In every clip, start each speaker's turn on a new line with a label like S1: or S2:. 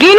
S1: 3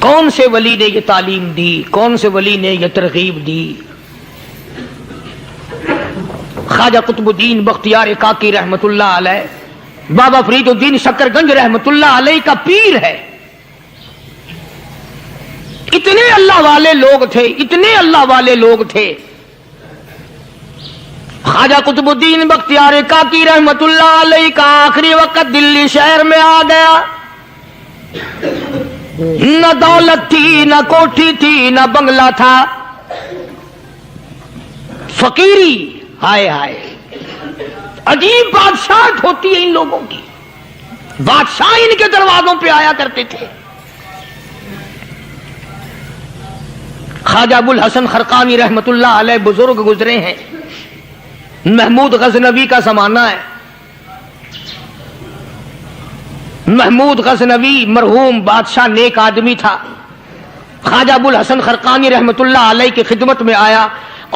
S1: کون سے ولی نے یہ تعلیم دی, کون سے ولی نے یہ ترغیب دی؟ خواجہ قطب الدین بختیار کاکی رحمت اللہ علیہ, بابا فرید الدین شکر گنج رحمت اللہ علیہ کا پیر ہے. اتنے اللہ والے لوگ تھے, اتنے اللہ والے لوگ تھے. خواجہ قطب الدین بختیار کاکی رحمت اللہ علیہ کا آخری وقت دلی شہر میں آ گیا. نہ دولت تھی, نہ کوٹھی تھی, نہ بنگلہ تھا, فقیری. ہائے ہائے, عجیب بادشاہت ہوتی ہے ان لوگوں کی. بادشاہ ان کے دروازوں پہ آیا کرتے تھے. خواجہ ابو الحسن خرقانی رحمت اللہ علیہ بزرگ گزرے ہیں. محمود غزنوی کا زمانہ ہے. محمود غزنوی مرحوم بادشاہ نیک آدمی تھا. خواجہ ابو الحسن خرقانی رحمت اللہ علیہ کی خدمت میں آیا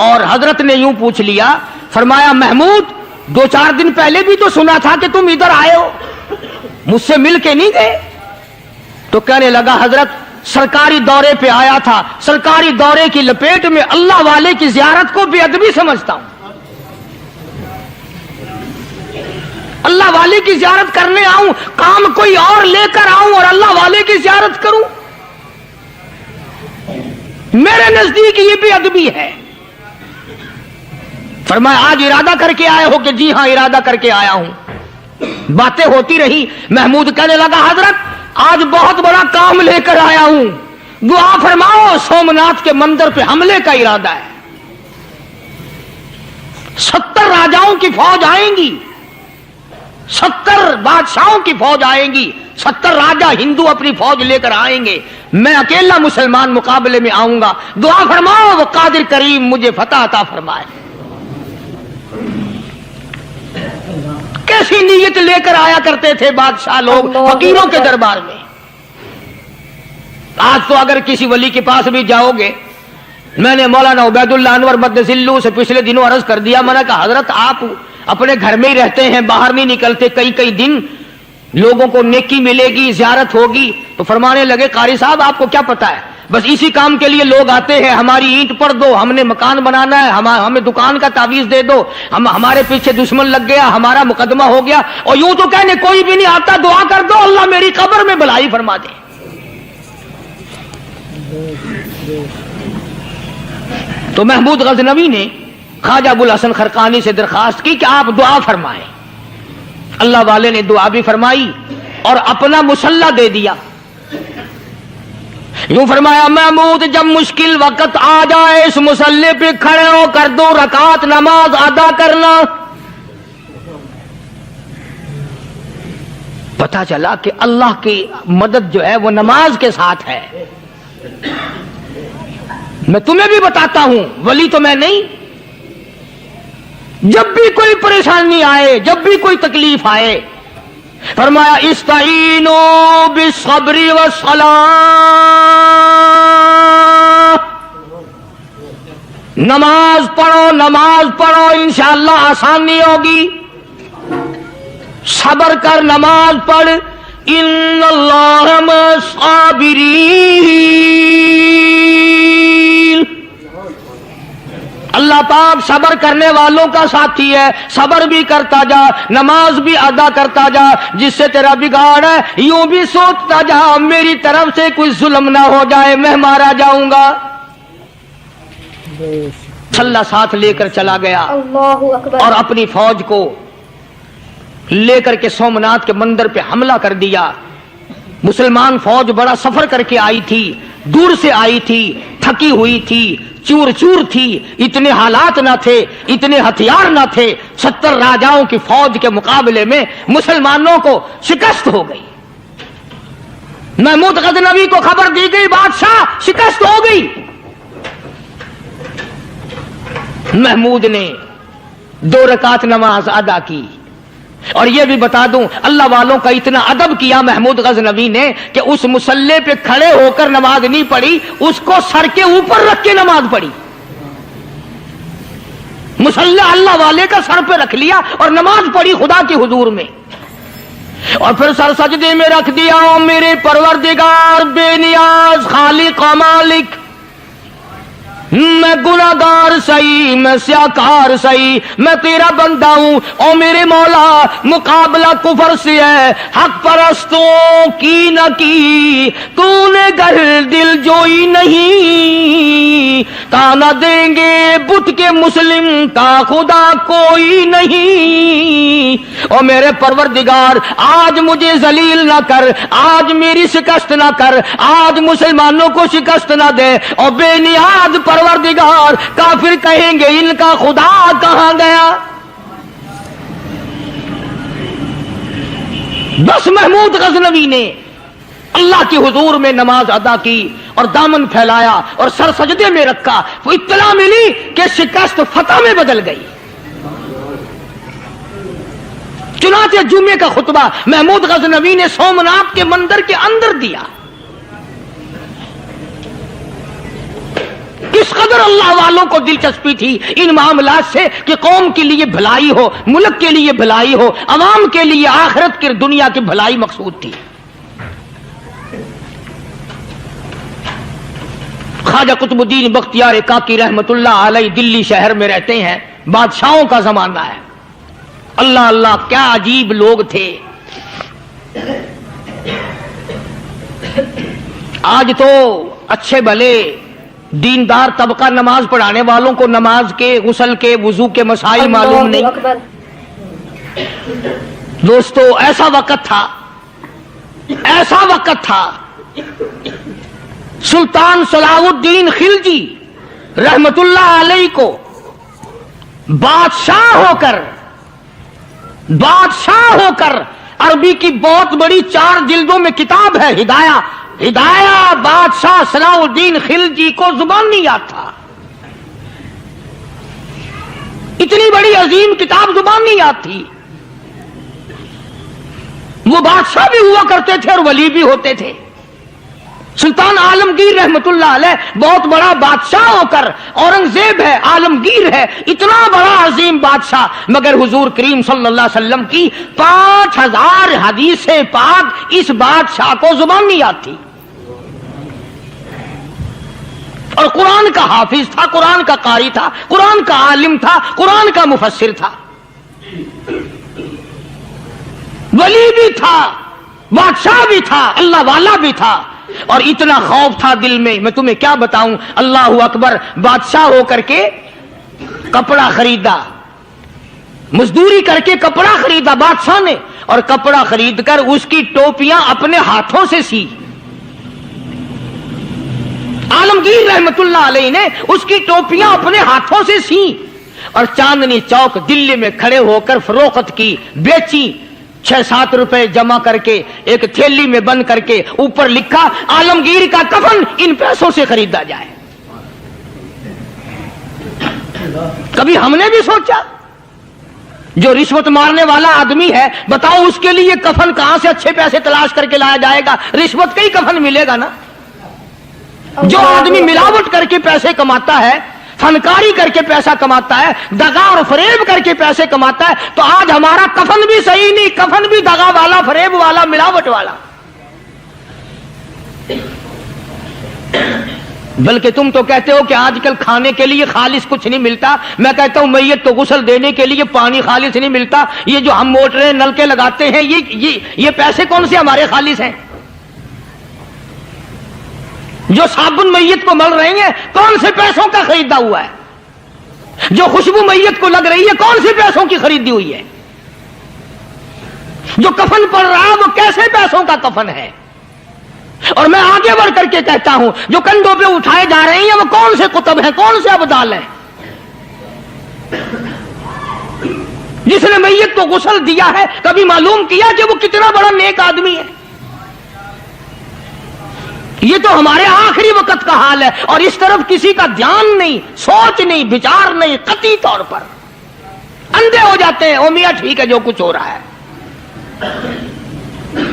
S1: اور حضرت نے یوں پوچھ لیا, فرمایا محمود 2-4 دن پہلے بھی تو سنا تھا کہ تم ادھر آئے ہو, مجھ سے مل کے نہیں گئے؟ تو کہنے لگا حضرت سرکاری دورے پہ آیا تھا, سرکاری دورے کی لپیٹ میں اللہ والے کی زیارت کو بے ادبی سمجھتا ہوں. اللہ والے کی زیارت کرنے آؤں, کام کوئی اور لے کر آؤں اور اللہ والے کی زیارت کروں؟ میرے نزدیک یہ بے ادبی ہے. فرمایا آج ارادہ کر کے آئے ہو؟ کہ جی ہاں ارادہ کر کے آیا ہوں. باتیں ہوتی رہی. محمود کہنے لگا حضرت آج بہت بڑا کام لے کر آیا ہوں, دعا فرماؤ. سومناتھ کے مندر پہ حملے کا ارادہ ہے. 70 راجاؤں کی فوج آئیں گی, 70 بادشاہوں کی فوج آئیں گی, 70 راجا ہندو اپنی فوج لے کر آئیں گے. میں اکیلا مسلمان مقابلے میں آؤں گا. دعا فرماؤ وہ قادر کریم مجھے فتح عطا فرمائے. کیسی نیت لے کر آیا کرتے تھے بادشاہ لوگ فقیروں کے دربار میں. آج تو اگر کسی ولی کے پاس بھی جاؤ گے, میں نے مولانا عبید اللہ انور مدذلو سے پچھلے دنوں عرض کر دیا, میں نے کہا حضرت آپ اپنے گھر میں ہی رہتے ہیں, باہر نہیں نکلتے, کئی دن لوگوں کو نیکی ملے گی, زیارت ہوگی. تو فرمانے لگے قاری صاحب آپ کو کیا پتا ہے, بس اسی کام کے لیے لوگ آتے ہیں. ہماری اینٹ پڑ دو, ہم نے مکان بنانا ہے, ہمیں دکان کا تعویذ دے دو, ہمارے پیچھے دشمن لگ گیا, ہمارا مقدمہ ہو گیا. اور یوں تو کہنے کوئی بھی نہیں آتا, دعا کر دو اللہ میری قبر میں بھلائی فرما دے. تو محمود غزنوی نے خواجہ ابو الحسن خرقانی سے درخواست کی کہ آپ دعا فرمائیں. اللہ والے نے دعا بھی فرمائی اور اپنا مسلح دے دیا. یوں فرمایا محمود جب مشکل وقت آ جائے اس مسلح پہ کھڑے ہو کر 2 رکعت نماز ادا کرنا. پتا چلا کہ اللہ کی مدد جو ہے وہ نماز کے ساتھ ہے. میں تمہیں بھی بتاتا ہوں, ولی تو میں نہیں. جب بھی کوئی پریشانی آئے, جب بھی کوئی تکلیف آئے, فرمایا استعینوا بالصبر والصلاۃ, نماز پڑھو انشاءاللہ آسانی ہوگی. صبر کر, نماز پڑھ. ان اللہ مع الصابرین, اللہ پاک صبر کرنے والوں کا ساتھی ہے. صبر بھی کرتا جا, نماز بھی ادا کرتا جا. جس سے تیرا بگاڑ ہے یوں بھی سوچتا جا میری طرف سے کوئی ظلم نہ ہو جائے, میں مارا جاؤں گا. چھلا ساتھ لے کر چلا گیا اور اپنی فوج کو لے کر کے سومناتھ کے مندر پہ حملہ کر دیا. مسلمان فوج بڑا سفر کر کے آئی تھی, دور سے آئی تھی, تھکی ہوئی تھی, چور چور تھی. اتنے حالات نہ تھے, اتنے ہتھیار نہ تھے. 70 راجاؤں کی فوج کے مقابلے میں مسلمانوں کو شکست ہو گئی. محمود غزنوی کو خبر دی گئی بادشاہ شکست ہو گئی. محمود نے 2 رکعت نماز ادا کی. اور یہ بھی بتا دوں اللہ والوں کا اتنا ادب کیا محمود غزنوی نے کہ اس مسلح پہ کھڑے ہو کر نماز نہیں پڑھی, اس کو سر کے اوپر رکھ کے نماز پڑھی. مسلح اللہ والے کا سر پہ رکھ لیا اور نماز پڑھی خدا کے حضور میں. اور پھر سر سجدے میں رکھ دیا، او میرے پروردگار بے نیاز خالق و مالک، میں گناہگار سہی، میں سیاکار سہی، میں تیرا بندہ ہوں، او میرے مولا مقابلہ کفر سے ہے، حق پرستوں کی نہ کی تو نے گر دل جوئی نہیں، تانا دیں گے بت کے مسلم کا خدا کوئی نہیں، او میرے پروردگار آج مجھے ذلیل نہ کر، آج میری شکست نہ کر، آج مسلمانوں کو شکست نہ دے، اور بے نیاز پروردگار کافر کہیں گے ان کا خدا کہاں گیا؟ بس محمود غزنوی نے اللہ کے حضور میں نماز ادا کی اور دامن پھیلایا اور سر سجدے میں رکھا، وہ اطلاع ملی کہ شکست فتح میں بدل گئی۔ چنانچہ جمعے کا خطبہ محمود غزنوی نے سومناتھ کے مندر کے اندر دیا۔ کس قدر اللہ والوں کو دلچسپی تھی ان معاملات سے کہ قوم کے لیے بھلائی ہو، ملک کے لیے بھلائی ہو، عوام کے لیے آخرت کی دنیا کی بھلائی مقصود تھی۔ خواجہ قطب الدین بختیار کاکی رحمت اللہ علیہ دلی شہر میں رہتے ہیں، بادشاہوں کا زمانہ ہے۔ اللہ اللہ کیا عجیب لوگ تھے۔ آج تو اچھے بھلے دیندار طبقہ نماز پڑھانے والوں کو نماز کے، غسل کے، وضو کے مسائل معلوم نہیں۔ دوستو ایسا وقت تھا، ایسا وقت تھا، سلطان صلاح الدین خلجی رحمت اللہ علیہ کو بادشاہ ہو کر عربی کی بہت بڑی 4 جلدوں میں کتاب ہے ہدایہ بادشاہ صلاح الدین خلجی کو زبان نہیں یاد تھا، اتنی بڑی عظیم کتاب زبان نہیں یاد تھی۔ وہ بادشاہ بھی ہوا کرتے تھے اور ولی بھی ہوتے تھے۔ سلطان عالمگیر رحمت اللہ علیہ بہت بڑا بادشاہ ہو کر، اورنگزیب ہے، عالمگیر ہے، اتنا بڑا عظیم بادشاہ، مگر حضور کریم صلی اللہ علیہ وسلم کی 5000 حدیث پاک اس بادشاہ کو زبان نہیں یاد تھی، اور قرآن کا حافظ تھا، قرآن کا قاری تھا، قرآن کا عالم تھا، قرآن کا مفسر تھا، ولی بھی تھا، بادشاہ بھی تھا، اللہ والا بھی تھا، اور اتنا خوف تھا دل میں تمہیں کیا بتاؤں۔ اللہ اکبر، بادشاہ ہو کر کے کپڑا خریدا، مزدوری کر کے کپڑا خریدا بادشاہ نے، اور کپڑا خرید کر اس کی ٹوپیاں اپنے ہاتھوں سے سی۔ عالمگیر رحمت اللہ علیہ نے اس کی ٹوپیاں اپنے ہاتھوں سے سی اور چاندنی چوک دلی میں کھڑے ہو کر فروخت کی، بیچی، 6-7 روپے جمع کر کے ایک تھیلی میں بند کر کے اوپر لکھا عالمگیر کا کفن ان پیسوں سے خریدا جائے۔ کبھی ہم نے بھی سوچا جو رشوت مارنے والا آدمی ہے، بتاؤ اس کے لیے کفن کہاں سے اچھے پیسے تلاش کر کے لایا جائے گا؟ رشوت کا ہی کفن ملے گا نا۔ جو آدمی ملاوٹ کر کے پیسے کماتا ہے، فنکاری کر کے پیسہ کماتا ہے، دغا اور فریب کر کے پیسے کماتا ہے، تو آج ہمارا کفن بھی صحیح نہیں، کفن بھی دغا والا، فریب والا، ملاوٹ والا۔ بلکہ تم تو کہتے ہو کہ آج کل کھانے کے لیے خالص کچھ نہیں ملتا، میں کہتا ہوں میت کو غسل دینے کے لیے پانی خالص نہیں ملتا۔ یہ جو ہم موٹریں نل کے لگاتے ہیں، یہ پیسے کون سے ہمارے خالص ہیں؟ جو صابن میت کو مل رہی ہیں کون سے پیسوں کا خریدا ہوا ہے؟ جو خوشبو میت کو لگ رہی ہے کون سے پیسوں کی خریدی ہوئی ہے؟ جو کفن پڑ رہا ہے وہ کیسے پیسوں کا کفن ہے؟ اور میں آگے بڑھ کر کے کہتا ہوں جو کندھوں پہ اٹھائے جا رہے ہیں وہ کون سے کتب ہیں، کون سے ابدال ہیں؟ جس نے میت کو غسل دیا ہے کبھی معلوم کیا کہ وہ کتنا بڑا نیک آدمی ہے؟ یہ تو ہمارے آخری وقت کا حال ہے، اور اس طرف کسی کا دھیان نہیں، سوچ نہیں، بچار نہیں، قطعی طور پر اندھے ہو جاتے ہیں۔ او میاں ٹھیک ہے جو کچھ ہو رہا ہے۔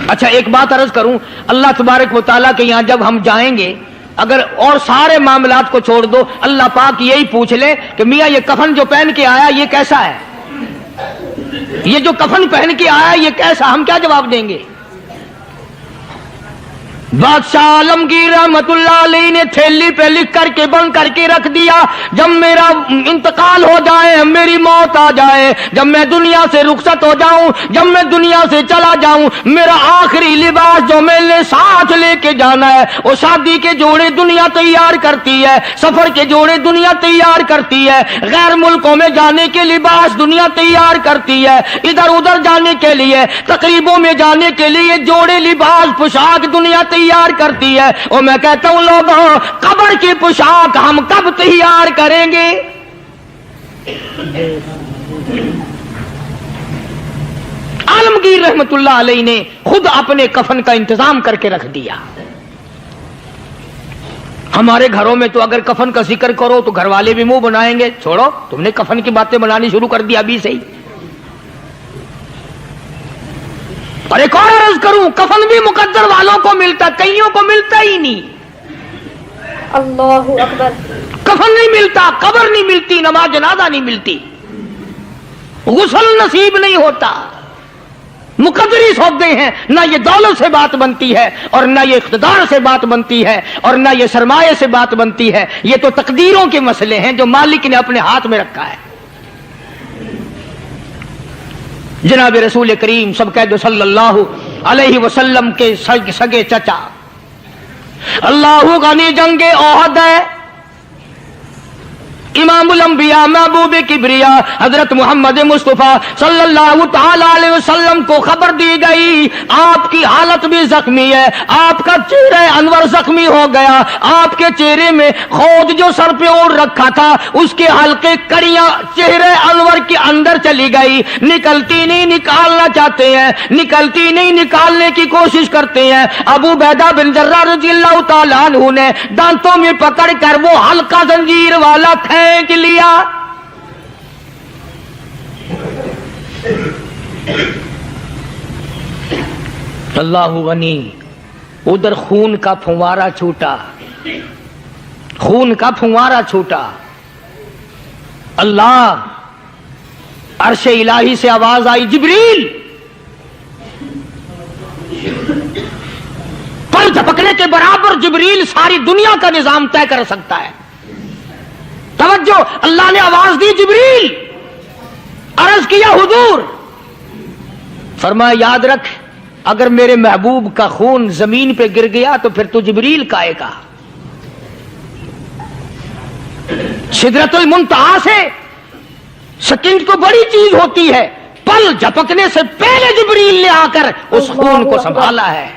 S1: اچھا ایک بات عرض کروں، اللہ تبارک و تعالیٰ کے یہاں جب ہم جائیں گے، اگر اور سارے معاملات کو چھوڑ دو، اللہ پاک یہی پوچھ لے کہ میاں یہ کفن جو پہن کے آیا یہ کیسا ہے؟ یہ جو کفن پہن کے آیا یہ کیسا، ہم کیا جواب دیں گے؟ بادشاہ عالمگیر رحمت اللہ علیہ نے تھیلی پہ لکھ کر کے بند کر کے رکھ دیا، جب میرا انتقال ہو جائے، میری موت آ جائے، جب میں دنیا سے رخصت ہو جاؤں، جب میں دنیا سے چلا جاؤں، میرا آخری لباس جو میں نے ساتھ لے کے جانا ہے وہ شادی کے جوڑے دنیا تیار کرتی ہے، سفر کے جوڑے دنیا تیار کرتی ہے، غیر ملکوں میں جانے کے لباس دنیا تیار کرتی ہے، ادھر ادھر جانے کے لیے، تقریبوں میں جانے کے لیے جوڑے لباس پوشاک دنیا تیار کرتی ہے۔ اور میں کہتا ہوں لوگوں، قبر کی پوشاک ہم کب تیار کریں گے؟ عالمگیر رحمت اللہ علیہ نے خود اپنے کفن کا انتظام کر کے رکھ دیا۔ ہمارے گھروں میں تو اگر کفن کا ذکر کرو تو گھر والے بھی منہ بنائیں گے، چھوڑو تم نے کفن کی باتیں بنانی شروع کر دی ابھی سے ہی۔ اور ایک اور عرض کروں، کفن بھی مقدر والوں کو ملتا، کئیوں کو ملتا ہی نہیں۔
S2: اللہ اکبر۔
S1: کفن نہیں ملتا، قبر نہیں ملتی، نماز جنازہ نہیں ملتی، غسل نصیب نہیں ہوتا۔ مقدری سودے ہیں، نہ یہ دولت سے بات بنتی ہے اور نہ یہ اقتدار سے بات بنتی ہے اور نہ یہ سرمایہ سے بات بنتی ہے، یہ تو تقدیروں کے مسئلے ہیں جو مالک نے اپنے ہاتھ میں رکھا ہے۔ جناب رسول کریم سب کہہ دو صلی اللہ علیہ وسلم کے سگے چچا، اللہ غنی جنگ احد ہے، امام الانبیاء محبوب کبریا حضرت محمد مصطفیٰ صلی اللہ تعالی علیہ وسلم کو خبر دی گئی آپ کی حالت بھی زخمی ہے، آپ کا چہرہ انور زخمی ہو گیا، آپ کے چہرے میں خود جو سر پہ اوڑھ رکھا تھا اس کے حلقے کڑیاں چہرے انور کے اندر چلی گئی، نکلتی نہیں، نکالنا چاہتے ہیں، نکلتی نہیں، نکالنے کی کوشش کرتے ہیں۔ ابو عبیدہ بن جراح رضی اللہ تعالیٰ عنہ نے دانتوں میں پکڑ کر وہ حلقہ زنجیر والا پھینک لیا۔ اللہ غنی، ادھر خون کا پھوارا چھوٹا، خون کا پھوارا چھوٹا، اللہ عرش الہی سے آواز آئی، جبریل۔ پر جھپکنے کے برابر جبریل ساری دنیا کا نظام طے کر سکتا ہے۔ توجہ، اللہ نے آواز دی، جبریل۔ عرض کیا حضور، فرمایا یاد رکھ اگر میرے محبوب کا خون زمین پہ گر گیا تو پھر تو جبریل کا آئے گا۔ سدرۃ المنتہا سے سیکنڈ کو بڑی چیز ہوتی ہے، پل جھپکنے سے پہلے جبریل نے آ کر اس خون کو سنبھالا ہے۔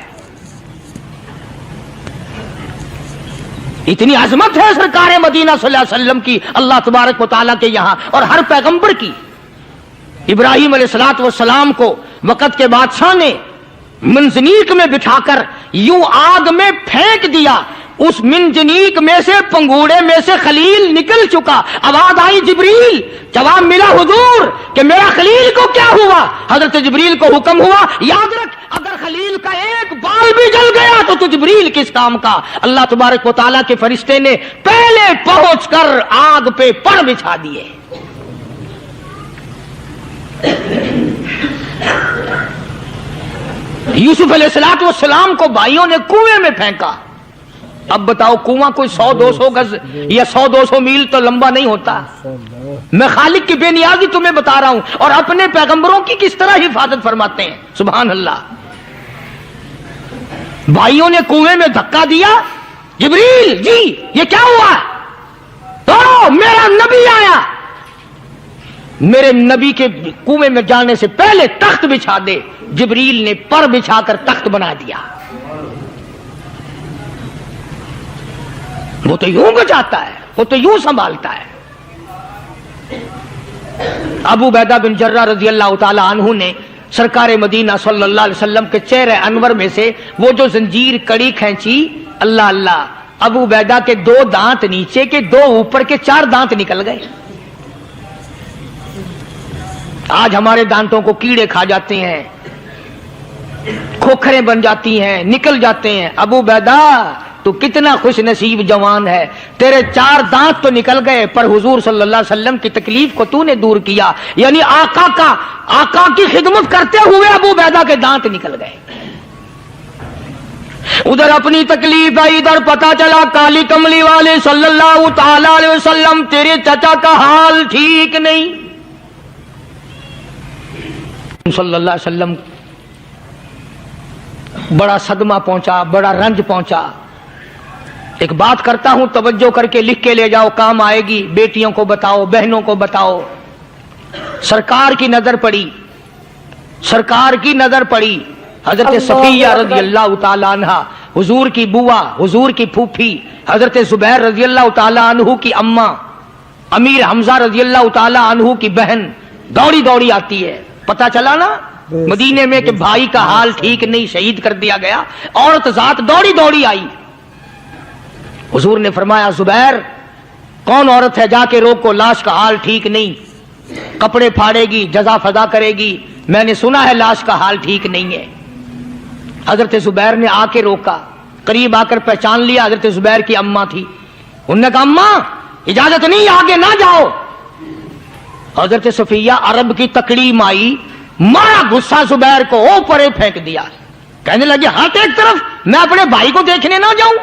S1: اتنی عظمت ہے سرکار مدینہ صلی اللہ علیہ وسلم کی اللہ تبارک و تعالیٰ کے یہاں اور ہر پیغمبر کی۔ ابراہیم علیہ الصلوۃ والسلام کو وقت کے بادشاہ نے منجنیق میں بٹھا کر یوں آگ میں پھینک دیا، اس منجنیق میں سے پنگوڑے میں سے خلیل نکل چکا، آواز آئی جبریل، جواب ملا حضور کہ میرا خلیل کو کیا ہوا؟ حضرت جبریل کو حکم ہوا یاد رکھ اگر خلیل کا ایک بال بھی جل گیا تو جبریل کس کام کا؟ اللہ تبارک و تعالیٰ کے فرشتے نے پہلے پہنچ کر آگ پہ پر بچھا دیے۔ یوسف علیہ السلام کو بھائیوں نے کنویں میں پھینکا۔ اب بتاؤ کنواں کوئی 100-200 گز یا 100-200 میل تو لمبا نہیں ہوتا۔ میں خالق کی بے نیازی تمہیں بتا رہا ہوں اور اپنے پیغمبروں کی کس طرح حفاظت فرماتے ہیں، سبحان اللہ۔ بھائیوں نے کنویں میں دھکا دیا، جبریل جی یہ کیا ہوا؟ تو میرا نبی آیا، میرے نبی کے کنویں میں جانے سے پہلے تخت بچھا دے۔ جبریل نے پر بچھا کر تخت بنا دیا۔ وہ تو یوں بچاتا ہے، وہ تو یوں سنبھالتا ہے۔ ابو عبیدہ بن جراح رضی اللہ تعالی عنہ نے سرکار مدینہ صلی اللہ علیہ وسلم کے چہرے انور میں سے وہ جو زنجیر کڑی کھینچی، اللہ اللہ، ابو عبیدہ کے 2 دانت نیچے کے، 2 اوپر کے، 4 دانت نکل گئے۔ آج ہمارے دانتوں کو کیڑے کھا جاتے ہیں، کھوکھریں بن جاتی ہیں، نکل جاتے ہیں۔ ابو عبیدہ تو کتنا خوش نصیب جوان ہے، تیرے 4 دانت تو نکل گئے پر حضور صلی اللہ علیہ وسلم کی تکلیف کو تو نے دور کیا، یعنی آقا کی خدمت کرتے ہوئے ابو عبیدہ کے دانت نکل گئے۔ ادھر اپنی تکلیف ہے، ادھر پتا چلا کالی کملی والے صلی اللہ تعالی علیہ وسلم تیرے چچا کا حال ٹھیک نہیں۔ صلی اللہ علیہ وسلم بڑا صدمہ پہنچا، بڑا رنج پہنچا۔ ایک بات کرتا ہوں، توجہ کر کے لکھ کے لے جاؤ، کام آئے گی، بیٹیوں کو بتاؤ، بہنوں کو بتاؤ۔ سرکار کی نظر پڑی، سرکار کی نظر پڑی حضرت صفیہ رضی اللہ تعالی عنہ، حضور کی بوا، حضور کی پھوپھی، حضرت زبیر رضی اللہ تعالی عنہ کی اماں، امیر حمزہ رضی اللہ تعالی عنہ کی بہن دوڑی دوڑی آتی ہے۔ پتا چلا نا مدینے میں کہ بھائی کا حال ٹھیک نہیں، شہید کر دیا گیا، عورت ذات دوڑی دوڑی آئی۔ حضور نے فرمایا زبیر کون عورت ہے، جا کے روکو، لاش کا حال ٹھیک نہیں، کپڑے پھاڑے گی، جزا فضا کرے گی، میں نے سنا ہے لاش کا حال ٹھیک نہیں ہے۔ حضرت زبیر نے آ کے روکا، قریب آ کر پہچان لیا حضرت زبیر کی اماں تھی۔ انہوں نے کہا اماں اجازت نہیں، آگے نہ جاؤ۔ حضرت صفیہ عرب کی تکڑی مائی، مارا غصہ زبیر کو، اوپر پھینک دیا، کہنے لگی ہاتھ ایک طرف، میں اپنے بھائی کو دیکھنے نہ جاؤں۔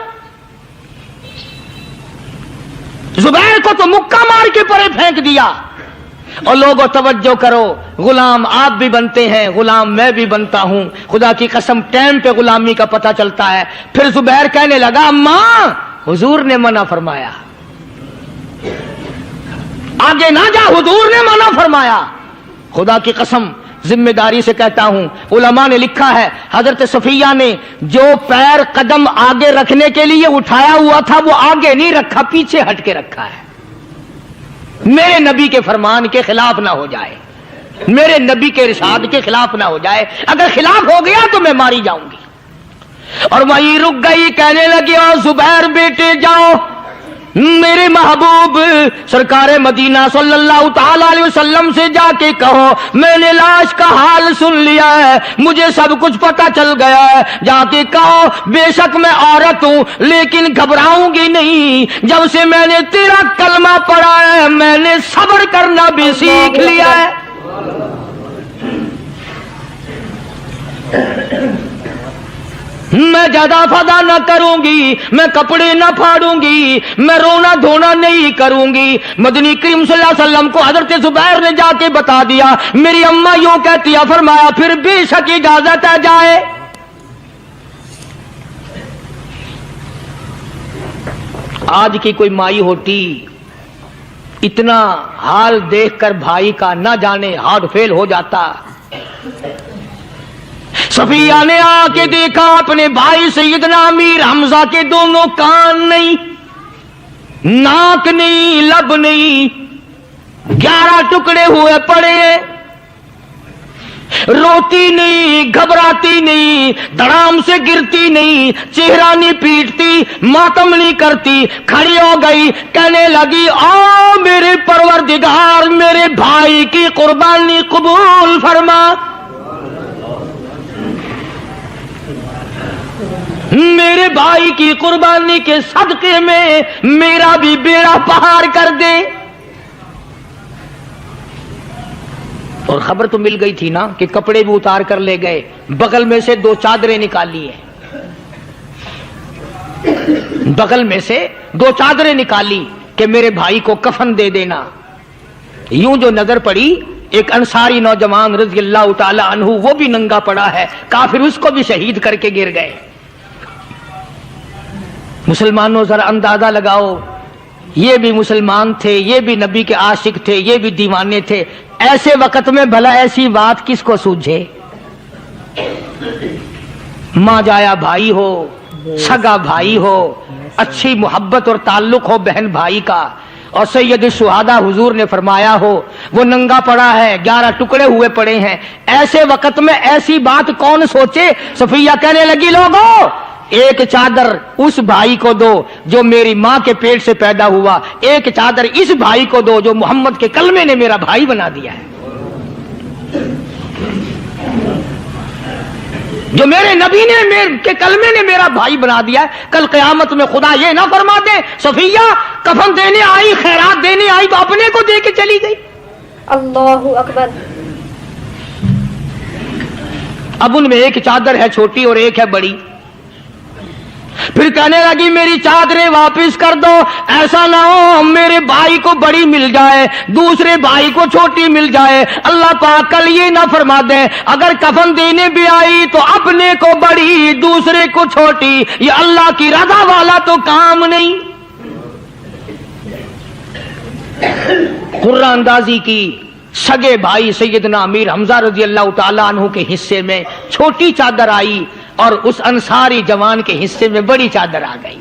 S1: زبیر کو تو مکہ مار کے پرے پھینک دیا۔ اور لوگوں توجہ کرو، غلام آپ بھی بنتے ہیں، غلام میں بھی بنتا ہوں، خدا کی قسم ٹائم پہ غلامی کا پتہ چلتا ہے۔ پھر زبیر کہنے لگا اماں حضور نے منع فرمایا، آگے نہ جا، حضور نے منع فرمایا۔ خدا کی قسم ذمہ داری سے کہتا ہوں، علماء نے لکھا ہے حضرت صفیہ نے جو پیر قدم آگے رکھنے کے لیے اٹھایا ہوا تھا وہ آگے نہیں رکھا، پیچھے ہٹ کے رکھا ہے، میرے نبی کے فرمان کے خلاف نہ ہو جائے، میرے نبی کے ارشاد کے خلاف نہ ہو جائے، اگر خلاف ہو گیا تو میں ماری جاؤں گی۔ اور وہیں رک گئی، کہنے لگی او زبیر بیٹے جاؤ، میرے محبوب سرکار مدینہ صلی اللہ تعالی علیہ وسلم سے جا کے کہو میں نے لاش کا حال سن لیا ہے، مجھے سب کچھ پتا چل گیا ہے، جا کے کہو بے شک میں عورت ہوں لیکن گھبراؤں گی نہیں، جب سے میں نے تیرا کلمہ پڑھا ہے میں نے صبر کرنا بھی سیکھ لیا ہے۔ میں زیادہ فدا نہ کروں گی، میں کپڑے نہ پھاڑوں گی، میں رونا دھونا نہیں کروں گی۔ مدنی کریم صلی اللہ علیہ وسلم کو حضرت زبیر نے جا کے بتا دیا، میری اماں یوں کہتی ہے، فرمایا پھر بے شک اجازت ہے جائے۔ آج کی کوئی مائی ہوتی اتنا حال دیکھ کر بھائی کا نہ جانے ہارٹ فیل ہو جاتا۔ صفیہ نے آ کے دیکھا اپنے بھائی سیدنا امیر حمزہ کے دونوں کان نہیں، ناک نہیں، لب نہیں، 11 ٹکڑے ہوئے پڑے، روتی نہیں، گھبراتی نہیں، دھڑام سے گرتی نہیں، چہرہ نہیں پیٹتی، ماتم نہیں کرتی، کھڑی ہو گئی، کہنے لگی او میرے پروردگار میرے بھائی کی قربانی قبول فرما، میرے بھائی کی قربانی کے صدقے میں میرا بھی بیڑا پہاڑ کر دے۔ اور خبر تو مل گئی تھی نا کہ کپڑے بھی اتار کر لے گئے، بغل میں سے 2 چادریں نکالی ہیں، بغل میں سے 2 چادریں نکالی کہ میرے بھائی کو کفن دے دینا۔ یوں جو نظر پڑی ایک انصاری نوجوان رضی اللہ تعالی عنہ، وہ بھی ننگا پڑا ہے، کافر اس کو بھی شہید کر کے گر گئے۔ مسلمانوں ذرا اندازہ لگاؤ، یہ بھی مسلمان تھے، یہ بھی نبی کے عاشق تھے، یہ بھی دیوانے تھے، ایسے وقت میں بھلا ایسی بات کس کو سوجھے؟ ماں جایا بھائی ہو، سگا بھائی ہو، اچھی محبت اور تعلق ہو بہن بھائی کا، اور سید الشہداء حضور نے فرمایا ہو وہ ننگا پڑا ہے، 11 ٹکڑے ہوئے پڑے ہیں، ایسے وقت میں ایسی بات کون سوچے؟ صفیہ کہنے لگی لوگوں ایک چادر اس بھائی کو دو جو میری ماں کے پیٹ سے پیدا ہوا، ایک چادر اس بھائی کو دو جو محمد کے کلمے نے میرا بھائی بنا دیا ہے۔ جو میرے نبی نے میرے کے کلمے نے میرا بھائی بنا دیا ہے، کل قیامت میں خدا یہ نہ فرما دے صفیہ کفن دینے آئی، خیرات دینے آئی تو اپنے کو دے کے چلی گئی۔
S2: اللہ اکبر۔
S1: اب ان میں ایک چادر ہے چھوٹی اور ایک ہے بڑی، پھر کہنے لگی میری چادریں واپس کر دو، ایسا نہ ہو میرے بھائی کو بڑی مل جائے دوسرے بھائی کو چھوٹی مل جائے۔ اللہ پاک کل یہ نہ فرما دیں اگر کفن دینے بھی آئی تو اپنے کو بڑی دوسرے کو چھوٹی، یہ اللہ کی رضا والا تو کام نہیں۔ قرآن اندازی کی سگے بھائی سیدنا امیر حمزہ رضی اللہ تعالیٰ عنہ کے حصے میں چھوٹی چادر آئی اور اس انصاری جوان کے حصے میں بڑی چادر آ گئی۔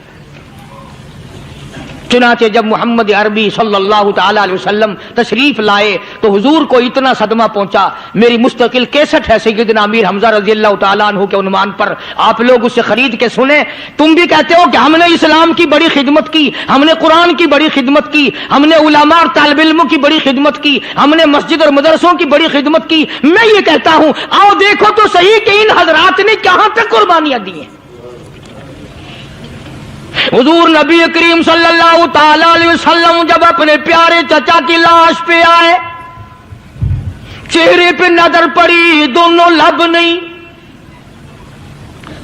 S1: چنانچہ جب محمد عربی صلی اللہ تعالیٰ علیہ وسلم تشریف لائے تو حضور کو اتنا صدمہ پہنچا، میری مستقل کیسٹ ہے سیدنا امیر حمزہ رضی اللہ تعالیٰ عنہ کے عنوان پر، آپ لوگ اسے خرید کے سنیں۔ تم بھی کہتے ہو کہ ہم نے اسلام کی بڑی خدمت کی، ہم نے قرآن کی بڑی خدمت کی، ہم نے علماء اور طالب علموں کی بڑی خدمت کی، ہم نے مسجد اور مدرسوں کی بڑی خدمت کی۔ میں یہ کہتا ہوں آؤ دیکھو تو صحیح کہ ان حضرات نے کہاں تک قربانیاں دی ہیں۔ حضور نبی کریم صلی اللہ تعالی علیہ وسلم جب اپنے پیارے چچا کی لاش پہ آئے، چہرے پہ نظر پڑی دونوں لب نہیں،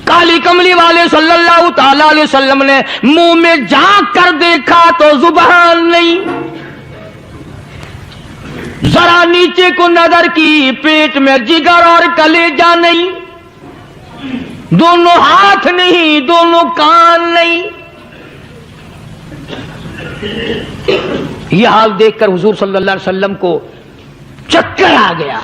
S1: کالی کملی والے صلی اللہ تعالی علیہ وسلم نے منہ میں جھانک کر دیکھا تو زبان نہیں، ذرا نیچے کو نظر کی پیٹ میں جگر اور کلیجہ نہیں، دونوں ہاتھ نہیں دونوں کان نہیں۔ یہ حال دیکھ کر حضور صلی اللہ علیہ وسلم کو چکر آ گیا،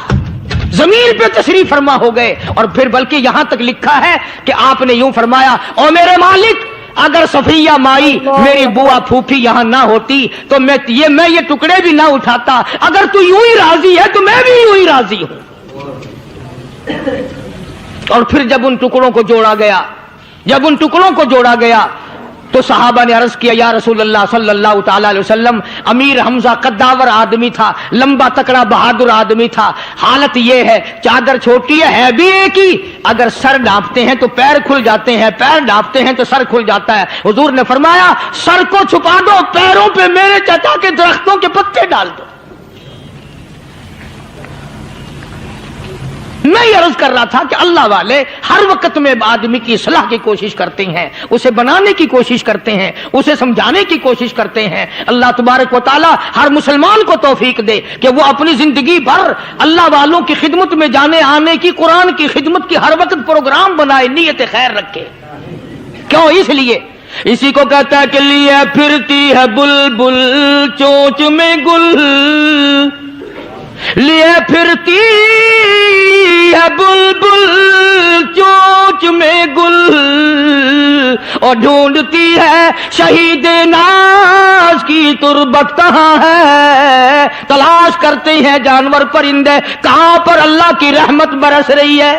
S1: زمین پہ تشریف فرما ہو گئے، اور پھر بلکہ یہاں تک لکھا ہے کہ آپ نے یوں فرمایا او میرے مالک اگر صفیہ مائی میری بوا پھوپھی یہاں نہ ہوتی تو میں یہ ٹکڑے بھی نہ اٹھاتا، اگر تو یوں ہی راضی ہے تو میں بھی یوں ہی راضی ہوں۔ اور پھر جب ان ٹکڑوں کو جوڑا گیا تو صحابہ نے عرض کیا یا رسول اللہ صلی اللہ تعالی علیہ وسلم امیر حمزہ قداور آدمی تھا، لمبا تکڑا بہادر آدمی تھا، حالت یہ ہے چادر چھوٹی ہے بھی ایک ہی، اگر سر ڈھانپتے ہیں تو پیر کھل جاتے ہیں، پیر ڈھانپتے ہیں تو سر کھل جاتا ہے۔ حضور نے فرمایا سر کو چھپا دو، پیروں پہ میرے چچا کے درختوں کے پتے ڈال دو۔ میں یہ عرض کر رہا تھا کہ اللہ والے ہر وقت میں آدمی کی اصلاح کی کوشش کرتے ہیں، اسے بنانے کی کوشش کرتے ہیں، اسے سمجھانے کی کوشش کرتے ہیں۔ اللہ تبارک و تعالی ہر مسلمان کو توفیق دے کہ وہ اپنی زندگی بھر اللہ والوں کی خدمت میں جانے آنے کی، قرآن کی خدمت کی ہر وقت پروگرام بنائے، نیت خیر رکھے۔ کیوں؟ اس لیے اسی کو کہتا ہے کہ لیے پھرتی ہے بلبل چونچ میں گل، لیے پھرتی ہے بلبل چونچ میں گل، اور ڈھونڈتی ہے شہید ناز کی تربت کہاں ہے، تلاش کرتے ہیں جانور پرندے کہاں پر اللہ کی رحمت برس رہی ہے۔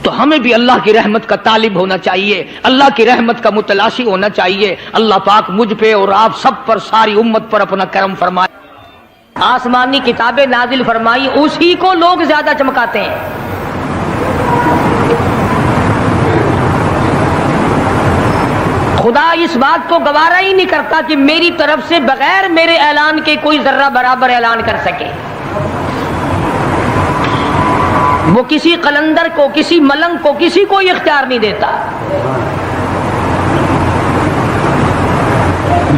S1: تو ہمیں بھی اللہ کی رحمت کا طالب ہونا چاہیے، اللہ کی رحمت کا متلاشی ہونا چاہیے۔ اللہ پاک مجھ پہ اور آپ سب پر، ساری امت پر اپنا کرم فرمائے۔ آسمانی کتابیں نازل فرمائی اسی کو لوگ زیادہ چمکاتے ہیں۔ خدا اس بات کو گوارا ہی نہیں کرتا کہ میری طرف سے بغیر میرے اعلان کے کوئی ذرہ برابر اعلان کر سکے۔ وہ کسی قلندر کو، کسی ملنگ کو، کسی کو اختیار نہیں دیتا۔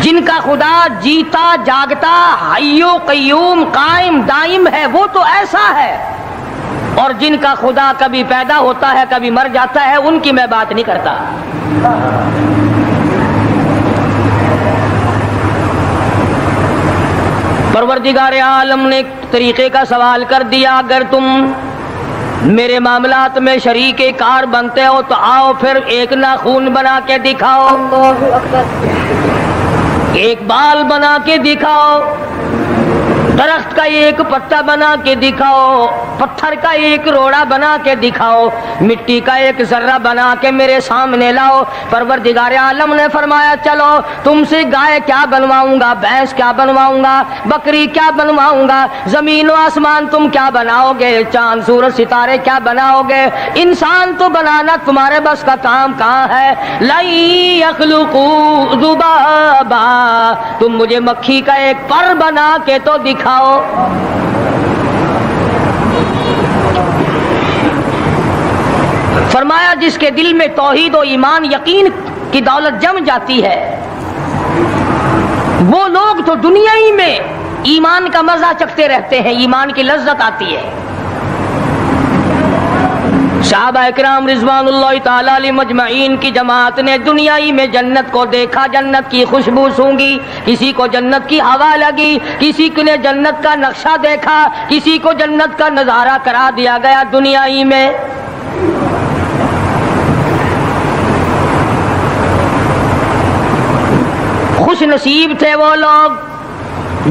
S1: جن کا خدا جیتا جاگتا حی و قیوم قائم دائم ہے وہ تو ایسا ہے، اور جن کا خدا کبھی پیدا ہوتا ہے کبھی مر جاتا ہے ان کی میں بات نہیں کرتا۔ پروردگار عالم نے طریقے کا سوال کر دیا، اگر تم میرے معاملات میں شریک کار بنتے ہو تو آؤ پھر ایک ناخون بنا کے دکھاؤ، ایک بال بنا کے دکھاؤ، درخت کا ایک پتا بنا کے دکھاؤ، پتھر کا ایک روڑا بنا کے دکھاؤ، مٹی کا ایک ذرہ بنا کے میرے سامنے لاؤ۔ پروردگار عالم نے فرمایا چلو تم سے گائے کیا بنواؤں گا، بھینس کیا بنواؤں گا، بکری کیا بنواؤں گا، زمین و آسمان تم کیا بناؤ گے، چاند سورج ستارے کیا بناؤ گے، انسان تو بنانا تمہارے بس کا کام کہاں ہے۔ لَن يَخْلُقُوا ذُبَابًا، تم مجھے مکھی کا ایک پر بنا کے تو دکھاؤ۔ فرمایا جس کے دل میں توحید و ایمان یقین کی دولت جم جاتی ہے، وہ لوگ تو دنیا ہی میں ایمان کا مزہ چکھتے رہتے ہیں، ایمان کی لذت آتی ہے۔ صحابہ کرام رضوان اللہ تعالی علیہ مجمعین کی جماعت نے دنیا ہی میں جنت کو دیکھا، جنت کی خوشبو سونگھی، کسی کو جنت کی ہوا لگی، کسی نے جنت کا نقشہ دیکھا، کسی کو جنت کا نظارہ کرا دیا گیا دنیا ہی میں۔ خوش نصیب تھے وہ لوگ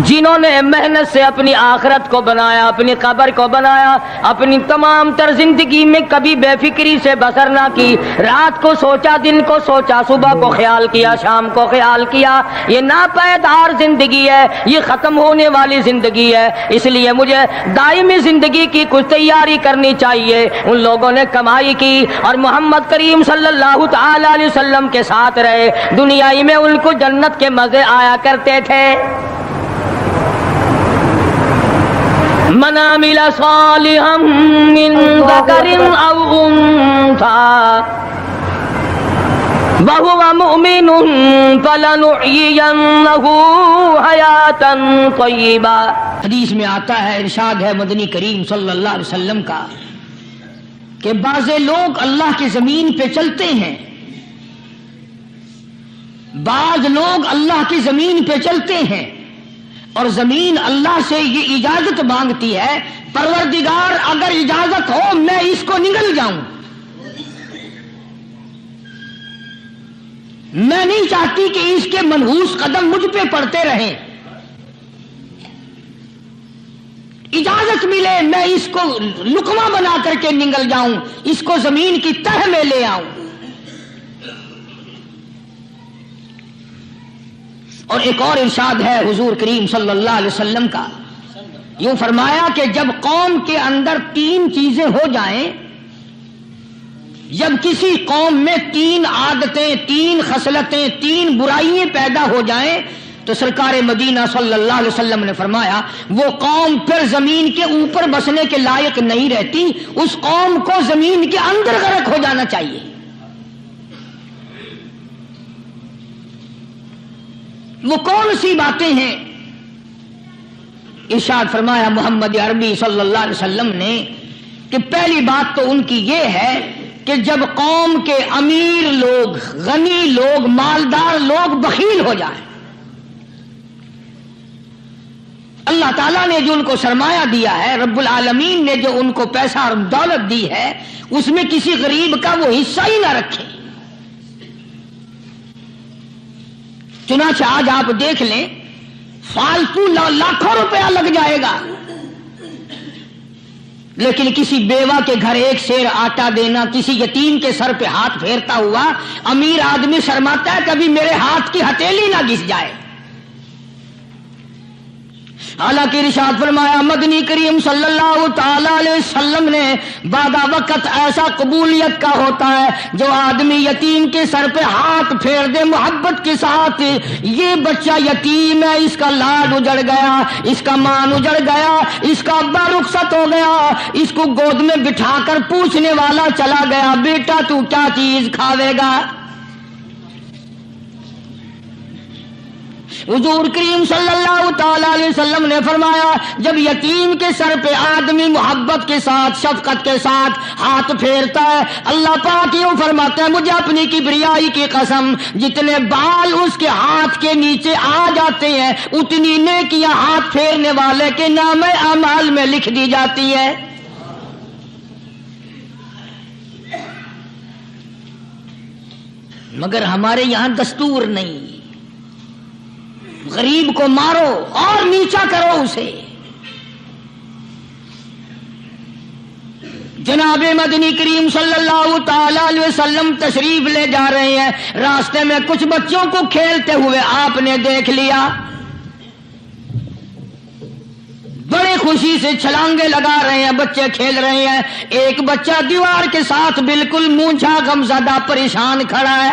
S1: جنہوں نے محنت سے اپنی آخرت کو بنایا، اپنی قبر کو بنایا، اپنی تمام تر زندگی میں کبھی بے فکری سے بسر نہ کی، رات کو سوچا، دن کو سوچا، صبح کو خیال کیا، شام کو خیال کیا۔ یہ ناپائیدار زندگی ہے، یہ ختم ہونے والی زندگی ہے، اس لیے مجھے دائمی زندگی کی کچھ تیاری کرنی چاہیے۔ ان لوگوں نے کمائی کی اور محمد کریم صلی اللہ تعالی علیہ وسلم کے ساتھ رہے، دنیا ہی میں ان کو جنت کے مزے آیا کرتے تھے۔ من عمل صالحا من ذکر او انثى وهو مؤمن فلنحيينه حیاتا طیبا۔ حدیث میں آتا ہے، ارشاد ہے مدنی کریم صلی اللہ علیہ وسلم کا کہ بعض لوگ اللہ کی زمین پہ چلتے ہیں، بعض لوگ اللہ کی زمین پہ چلتے ہیں اور زمین اللہ سے یہ اجازت مانگتی ہے، پروردگار اگر اجازت ہو میں اس کو نگل جاؤں، میں نہیں چاہتی کہ اس کے منحوس قدم مجھ پہ پڑتے رہیں، اجازت ملے میں اس کو لقمہ بنا کر کے نگل جاؤں، اس کو زمین کی تہ میں لے آؤں۔ اور ایک اور ارشاد ہے حضور کریم صلی اللہ علیہ وسلم کا، یوں فرمایا کہ جب قوم کے اندر تین چیزیں ہو جائیں، جب کسی قوم میں تین عادتیں، تین خصلتیں، تین برائیاں پیدا ہو جائیں تو سرکار مدینہ صلی اللہ علیہ وسلم نے فرمایا وہ قوم پھر زمین کے اوپر بسنے کے لائق نہیں رہتی، اس قوم کو زمین کے اندر غرق ہو جانا چاہیے۔ وہ کون سی باتیں ہیں؟ ارشاد فرمایا محمد عربی صلی اللہ علیہ وسلم نے کہ پہلی بات تو ان کی یہ ہے کہ جب قوم کے امیر لوگ، غنی لوگ، مالدار لوگ بخیل ہو جائیں، اللہ تعالیٰ نے جو ان کو سرمایہ دیا ہے، رب العالمین نے جو ان کو پیسہ اور دولت دی ہے، اس میں کسی غریب کا وہ حصہ ہی نہ رکھے۔ چنانچہ آج آپ دیکھ لیں فالتو لاکھوں روپیہ لگ جائے گا، لیکن کسی بیوہ کے گھر ایک سیر آٹا دینا، کسی یتیم کے سر پہ ہاتھ پھیرتا ہوا امیر آدمی شرماتا ہے کبھی میرے ہاتھ کی ہتھیلی نہ گھس جائے۔ حالانکہ ارشاد فرمایا مدنی کریم صلی اللہ تعالی علیہ وسلم نے بعد وقت ایسا قبولیت کا ہوتا ہے جو آدمی یتیم کے سر پہ ہاتھ پھیر دے محبت کے ساتھ، یہ بچہ یتیم ہے، اس کا لاڈ اجڑ گیا، اس کا مان اجڑ گیا، اس کا ابا رخصت ہو گیا، اس کو گود میں بٹھا کر پوچھنے والا چلا گیا بیٹا تو کیا چیز کھاوے گا۔ حضور کریم صلی اللہ تعالی علیہ وسلم نے فرمایا جب یتیم کے سر پہ آدمی محبت کے ساتھ، شفقت کے ساتھ ہاتھ پھیرتا ہے، اللہ پاک یوں فرماتا ہے مجھے اپنی کبریائی کی قسم جتنے بال اس کے ہاتھ کے نیچے آ جاتے ہیں اتنی نیکیاں ہاتھ پھیرنے والے کے نام اعمال میں لکھ دی جاتی ہے۔ مگر ہمارے یہاں دستور نہیں، غریب کو مارو اور نیچا کرو اسے، جناب مدنی کریم صلی اللہ تعالی علیہ وسلم تشریف لے جا رہے ہیں، راستے میں کچھ بچوں کو کھیلتے ہوئے آپ نے دیکھ لیا، بڑے خوشی سے چھلانگے لگا رہے ہیں، بچے کھیل رہے ہیں، ایک بچہ دیوار کے ساتھ بالکل مونجھا غمزدہ پریشان کھڑا ہے۔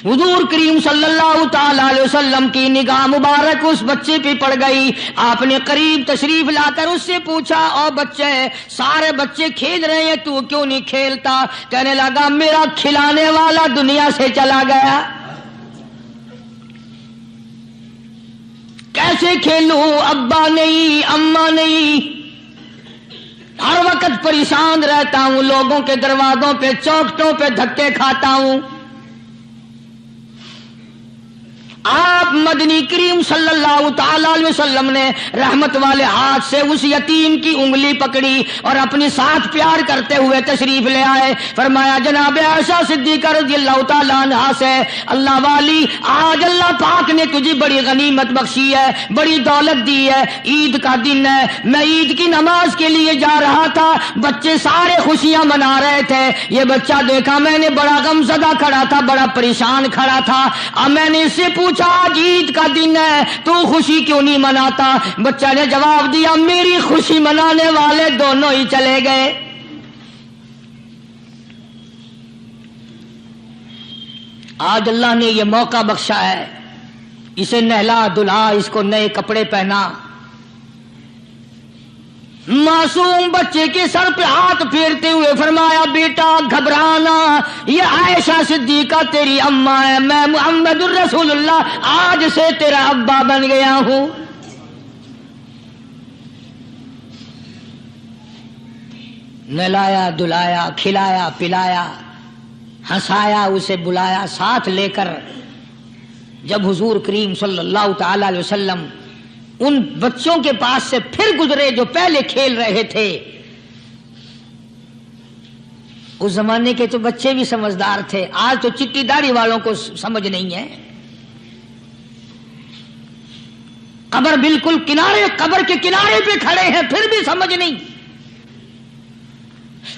S1: حضور کریم صلی اللہ تعالی علیہ وسلم کی نگاہ مبارک اس بچے پہ پڑ گئی، آپ نے قریب تشریف لا کر اس سے پوچھا، او بچے، سارے بچے کھیل رہے ہیں، تو کیوں نہیں کھیلتا؟ کہنے لگا میرا کھلانے والا دنیا سے چلا گیا، کیسے کھیلوں؟ ابا نہیں، اماں نہیں، ہر وقت پریشان رہتا ہوں، لوگوں کے دروازوں پہ چوکھٹوں پہ دھکے کھاتا ہوں۔ آپ مدنی کریم صلی اللہ تعالی علیہ وسلم نے رحمت والے ہاتھ سے اس یتیم کی انگلی پکڑی اور اپنی ساتھ پیار کرتے ہوئے تشریف لے آئے، فرمایا جناب عائشہ صدیقہ رضی اللہ تعالی عنہا سے، اللہ والی، آج اللہ پاک نے تجھے بڑی غنیمت بخشی ہے، بڑی دولت دی ہے، عید کا دن ہے، میں عید کی نماز کے لیے جا رہا تھا، بچے سارے خوشیاں منا رہے تھے، یہ بچہ دیکھا میں نے بڑا غمزدہ کھڑا تھا، بڑا پریشان کھڑا تھا، اب میں نے اس سے پوچھا آج عید کا دن ہے تو خوشی کیوں نہیں مناتا؟ بچہ نے جواب دیا میری خوشی منانے والے دونوں ہی چلے گئے۔ آج اللہ نے یہ موقع بخشا ہے، اسے نہلا دھلا، اس کو نئے کپڑے پہنا، معصوم بچے کے سر پہ ہاتھ پھیرتے ہوئے فرمایا بیٹا گھبرانا، یہ عائشہ صدیقہ تیری اماں ہے، میں محمد الرسول اللہ آج سے تیرا ابا بن گیا ہوں۔ نہلایا دھلایا، کھلایا پلایا، ہنسایا، اسے بلایا ساتھ لے کر، جب حضور کریم صلی اللہ تعالی علیہ وسلم ان بچوں کے پاس سے پھر گزرے جو پہلے کھیل رہے تھے، اس زمانے کے تو بچے بھی سمجھدار تھے، آج تو چٹی داڑھی والوں کو سمجھ نہیں ہے، قبر بالکل کنارے، قبر کے کنارے پہ کھڑے ہیں پھر بھی سمجھ نہیں،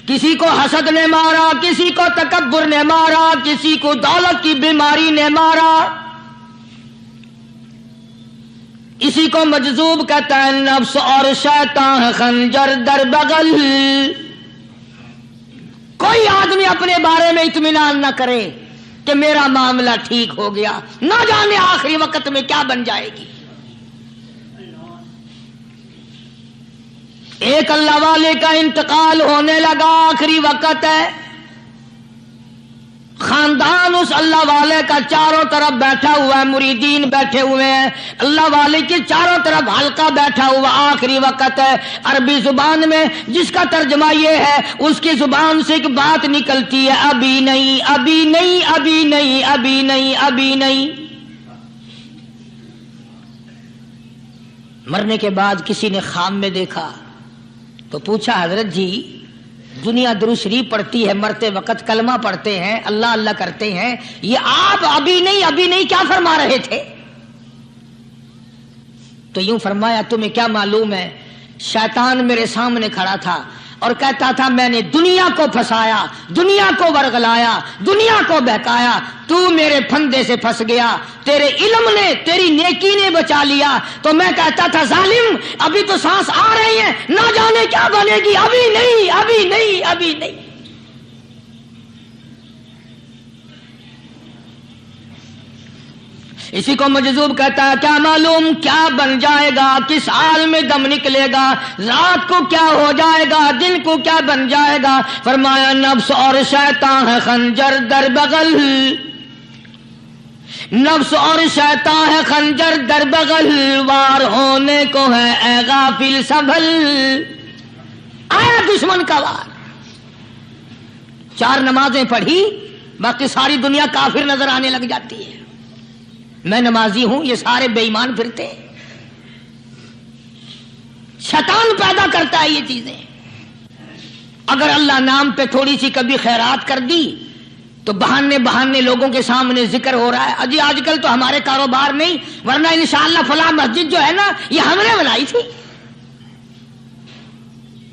S1: کسی کو حسد نے مارا، کسی کو تکبر نے مارا، کسی کو دولت کی بیماری نے مارا، اسی کو مجذوب کہتا ہے، نفس اور شیطان خنجر در بغل۔ کوئی آدمی اپنے بارے میں اطمینان نہ کرے کہ میرا معاملہ ٹھیک ہو گیا، نہ جانے آخری وقت میں کیا بن جائے گی۔ ایک اللہ والے کا انتقال ہونے لگا، آخری وقت ہے، خاندان اس اللہ والے کا چاروں طرف بیٹھا ہوا ہے، مریدین بیٹھے ہوئے ہیں، اللہ والے کے چاروں طرف حلقہ بیٹھا ہوا، آخری وقت ہے۔ عربی زبان میں جس کا ترجمہ یہ ہے، اس کی زبان سے ایک بات نکلتی ہے، ابھی نہیں، ابھی نہیں، ابھی نہیں، ابھی نہیں، ابھی نہیں۔ مرنے کے بعد کسی نے خواب میں دیکھا تو پوچھا حضرت جی دنیا درود شریف پڑھتی ہے، مرتے وقت کلمہ پڑھتے ہیں، اللہ اللہ کرتے ہیں، یہ آپ ابھی نہیں ابھی نہیں کیا فرما رہے تھے؟ تو یوں فرمایا تمہیں کیا معلوم ہے، شیطان میرے سامنے کھڑا تھا اور کہتا تھا میں نے دنیا کو پھنسایا، دنیا کو ورغلایا، دنیا کو بہکایا، تو میرے پھندے سے پھنس گیا، تیرے علم نے، تیری نیکی نے بچا لیا۔ تو میں کہتا تھا ظالم ابھی تو سانس آ رہی ہے، نہ جانے کیا بنے گی، ابھی نہیں، ابھی نہیں، ابھی نہیں۔ اسی کو مجذوب کہتا ہے، کیا معلوم کیا بن جائے گا، کس حال میں دم نکلے گا، رات کو کیا ہو جائے گا، دن کو کیا بن جائے گا؟ فرمایا نفس اور شیطان ہے خنجر در بغل، نفس اور شیطان ہے خنجر در بغل، وار ہونے کو ہے اے غافل سنبھل۔ آیا دشمن کا وار، 4 نمازیں پڑھی، باقی ساری دنیا کافر نظر آنے لگ جاتی ہے، میں نمازی ہوں، یہ سارے بے ایمان پھرتے ہیں۔ شیطان پیدا کرتا ہے یہ چیزیں۔ اگر اللہ نام پہ تھوڑی سی کبھی خیرات کر دی تو بہانے لوگوں کے سامنے ذکر ہو رہا ہے، اجی آج کل تو ہمارے کاروبار نہیں، ورنہ انشاءاللہ فلاں مسجد جو ہے نا یہ ہم نے بنائی تھی۔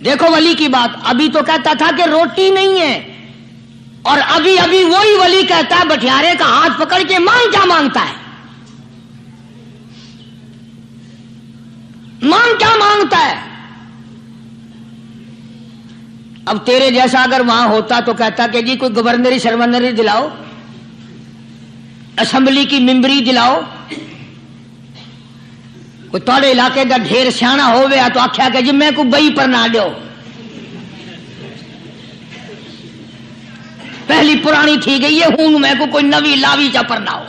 S1: دیکھو ولی کی بات، ابھی تو کہتا تھا کہ روٹی نہیں ہے، اور ابھی ابھی وہی ولی کہتا ہے بٹیارے کا ہاتھ پکڑ کے مانگ کیا مانگتا ہے، مانگ کیا مانگتا ہے۔ اب تیرے جیسا اگر وہاں ہوتا تو کہتا کہ جی کوئی گورنری سرورنری دلاؤ، اسمبلی کی ممبری دلاؤ، کوئی تھوڑے علاقے کا ڈھیر سیاح ہویا تو آخیا کہ جی میں کو بئی پر نہ دیو، پہلی پرانی تھی گئی ہے، ہوں میں کو کوئی نوی لاوی چا پر نہ ہو،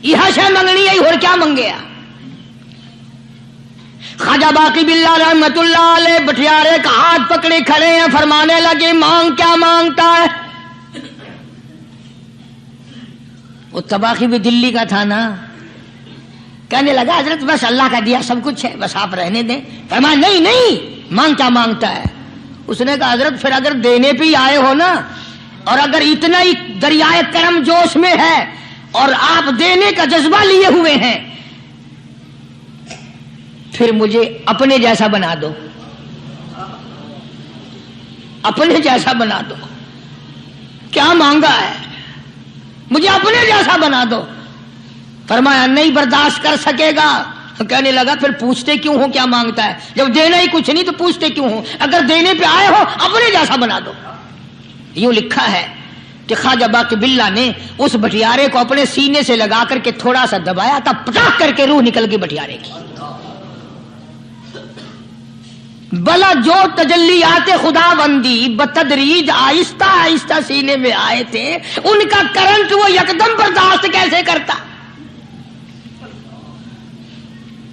S1: یہ شے منگنی ہے اور کیا منگیا۔ خواجہ باقی باللہ رحمت اللہ علیہ بٹیارے کا ہاتھ پکڑے کھڑے ہیں، فرمانے لگے مانگ کیا مانگتا ہے۔ وہ تباخی بھی دلی کا تھا نا، کہنے لگا حضرت بس اللہ کا دیا سب کچھ ہے، بس آپ رہنے دیں۔ فرمایا نہیں نہیں، مانگ کیا مانگتا ہے۔ اس نے کہا حضرت پھر اگر دینے پہ ہی آئے ہو نا، اور اگر اتنا ہی دریائے کرم جوش میں ہے اور آپ دینے کا جذبہ لیے ہوئے ہیں، پھر مجھے اپنے جیسا بنا دو، اپنے جیسا بنا دو۔ کیا مانگا ہے؟ مجھے اپنے جیسا بنا دو۔ فرمایا نہیں برداشت کر سکے گا۔ کہنے لگا پھر پوچھتے کیوں ہو کیا مانگتا ہے، جب دینا ہی کچھ نہیں تو پوچھتے کیوں ہو، اگر دینے پہ آئے ہو اپنے جیسا بنا دو۔ یوں لکھا ہے کہ خواجہ باقی باللہ نے اس بٹیارے کو اپنے سینے سے لگا کر کے تھوڑا سا دبایا تھا، پٹاخ کر کے روح نکل گئی بٹیارے کی۔ بلا جو تجلیات خدا بندی بتدریج آہستہ آہستہ سینے میں آئے تھے، ان کا کرنٹ وہ یکدم برداشت کیسے کرتا۔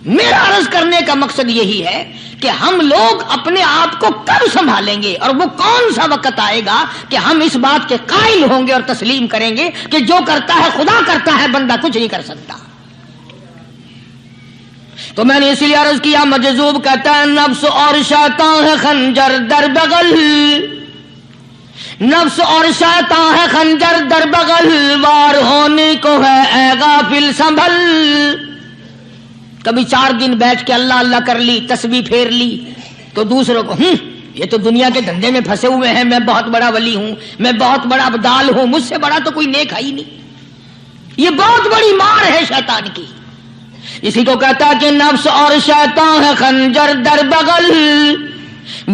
S1: میرا عرض کرنے کا مقصد یہی ہے کہ ہم لوگ اپنے آپ کو کب سنبھالیں گے، اور وہ کون سا وقت آئے گا کہ ہم اس بات کے قائل ہوں گے اور تسلیم کریں گے کہ جو کرتا ہے خدا کرتا ہے، بندہ کچھ نہیں کر سکتا۔ تو میں نے اس لیے عرض کیا، مجذوب کہتا ہے نفس اور شیطان ہے خنجر در بغل، نفس اور شیطان ہے خنجر در بغل، وار ہونے کو ہے اے غافل سنبھل۔ کبھی 4 دن بیٹھ کے اللہ اللہ کر لی، تسبیح پھیر لی، تو دوسروں کو یہ تو دنیا کے دھندے میں پھنسے ہوئے ہیں، میں بہت بڑا ولی ہوں، میں بہت بڑا ابدال ہوں، مجھ سے بڑا تو کوئی نیک ہے ہی نہیں۔ یہ بہت بڑی مار ہے شیطان کی۔ اسی کو کہتا ہے کہ نفس اور شیطان ہے خنجر در بغل،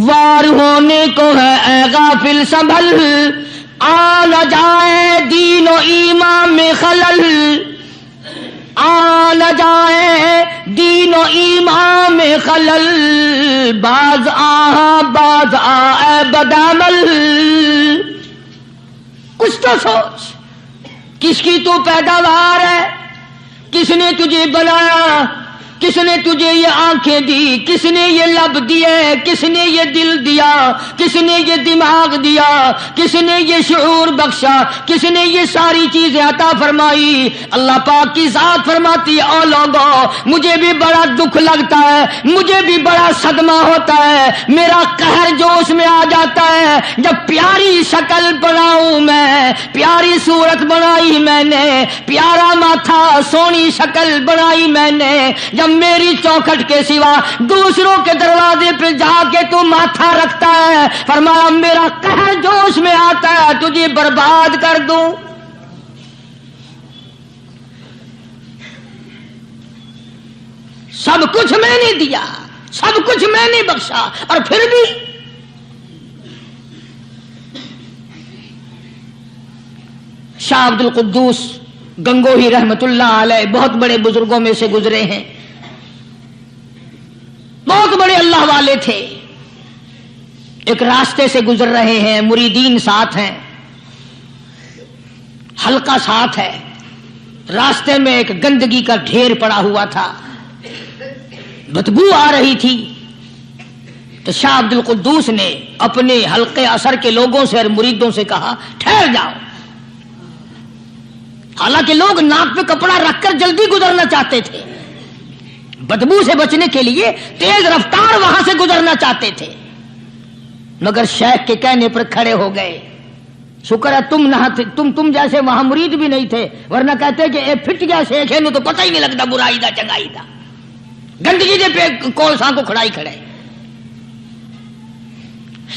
S1: وار ہونے کو ہے اے غافل سنبھل، آ نہ جائے دین و ایمان میں خلل، آ نہ جائے دین و ایمان میں خلل، باز آ اے بدعمل۔ کچھ تو سوچ، کس کی تو پیداوار ہے، کس نے تجھے بنایا، کس نے تجھے یہ آنکھیں دی، کس نے یہ لب دیے، کس نے یہ دل دیا، کس نے یہ دماغ دیا، کس نے یہ شعور بخشا، کس نے یہ ساری چیزیں عطا فرمائی۔ اللہ پاک کی ذات فرماتی ہے او لوگوں، مجھے بھی بڑا دکھ لگتا ہے، مجھے بھی بڑا صدمہ ہوتا ہے، میرا قہر جوش میں آ جاتا ہے جب پیاری شکل بناؤں میں، پیاری صورت بنائی میں نے، پیارا ماتھا سونی شکل بنائی میں نے، جب میری چوکھٹ کے سوا دوسروں کے دروازے پہ جا کے تو ماتھا رکھتا ہے، فرمایا میرا قہر جوش میں آتا ہے تجھے برباد کر دوں۔ سب کچھ میں نے دیا، سب کچھ میں نے بخشا، اور پھر بھی شاہ عبد القدوس گنگوہی رحمت اللہ علیہ بہت بڑے بزرگوں میں سے گزرے ہیں، بہت بڑے اللہ والے تھے۔ ایک راستے سے گزر رہے ہیں، مریدین ساتھ ہیں، حلقہ ساتھ ہے، راستے میں ایک گندگی کا ڈھیر پڑا ہوا تھا، بدبو آ رہی تھی، تو شاہ عبد القدوس نے اپنے حلقے اثر کے لوگوں سے اور مریدوں سے کہا ٹھہر جاؤ۔ حالانکہ لوگ ناک پہ کپڑا رکھ کر جلدی گزرنا چاہتے تھے، بدبو سے بچنے کے لیے تیز رفتار وہاں سے گزرنا چاہتے تھے، مگر شیخ کے کہنے پر کھڑے ہو گئے۔ شکر ہے تم نہ تھے، تم جیسے وہاں مرید بھی نہیں تھے، ورنہ کہتے کہ اے پھٹ گیا شیخ ہے، تو پتہ ہی نہیں لگتا برائی دا چنگائی دا، گندگی دے پہ کولساں کو کھڑائی کھڑے۔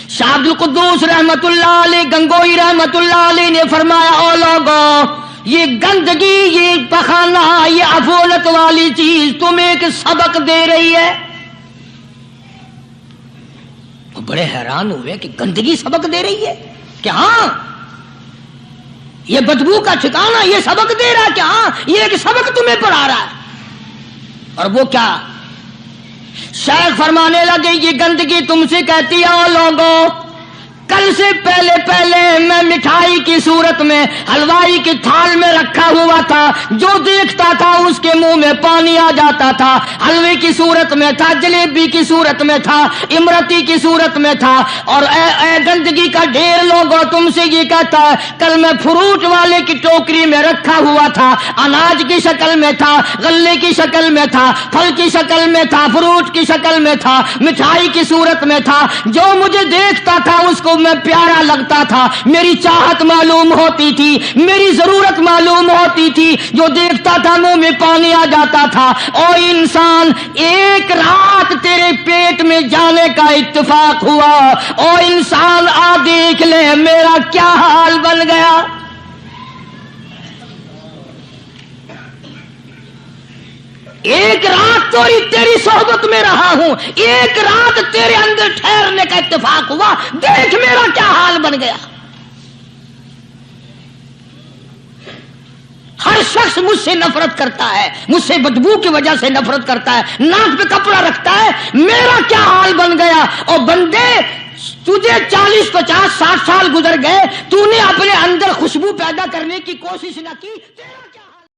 S1: شاہ عبد القدوس رحمت اللہ علیہ گنگوئی رحمت اللہ علیہ نے فرمایا او لوگو، یہ گندگی، یہ پخانہ، یہ عفولت والی چیز تمہیں ایک سبق دے رہی ہے۔ وہ بڑے حیران ہوئے کہ گندگی سبق دے رہی ہے کہ ہاں یہ بدبو کا ٹھکانہ یہ سبق دے رہا ہے کہ ہاں یہ ایک سبق تمہیں پڑھا رہا ہے۔ اور وہ کیا؟ شیخ فرمانے لگے یہ گندگی تم سے کہتی ہے او لوگو، کل سے پہلے میں مٹھائی کی صورت میں حلوائی کی تھال میں رکھا ہوا تھا، جو دیکھتا تھا اس کے منہ میں پانی آ جاتا تھا، حلوے کی صورت میں تھا، جلیبی کی صورت میں تھا، امرتی کی صورت میں تھا۔ اور اے گندگی کا ڈھیر لوگوں، تم سے یہ کہتا ہے کل میں فروٹ والے کی ٹوکری میں رکھا ہوا تھا، اناج کی شکل میں تھا، غلے کی شکل میں تھا، پھل کی شکل میں تھا، فروٹ کی شکل میں تھا، مٹھائی کی صورت میں تھا، جو مجھے دیکھتا تھا اس کو میں پیارا لگتا تھا، میری چاہت معلوم ہوتی تھی، میری ضرورت معلوم ہوتی تھی، جو دیکھتا تھا منہ میں پانی آ جاتا تھا۔ او انسان، ایک رات تیرے پیٹ میں جانے کا اتفاق ہوا، او انسان آ دیکھ لے میرا کیا حال بن گیا۔ ایک رات تو تیری صحبت میں رہا ہوں، ایک رات تیرے اندر ٹھہرنے کا اتفاق ہوا، دیکھ میرا کیا حال بن گیا۔ ہر شخص مجھ سے نفرت کرتا ہے، مجھ سے بدبو کی وجہ سے نفرت کرتا ہے، ناک پہ کپڑا رکھتا ہے، میرا کیا حال بن گیا۔ اور بندے، تجھے 40 50 60 سال گزر گئے، تو نے اپنے اندر خوشبو پیدا کرنے کی کوشش نہ کی،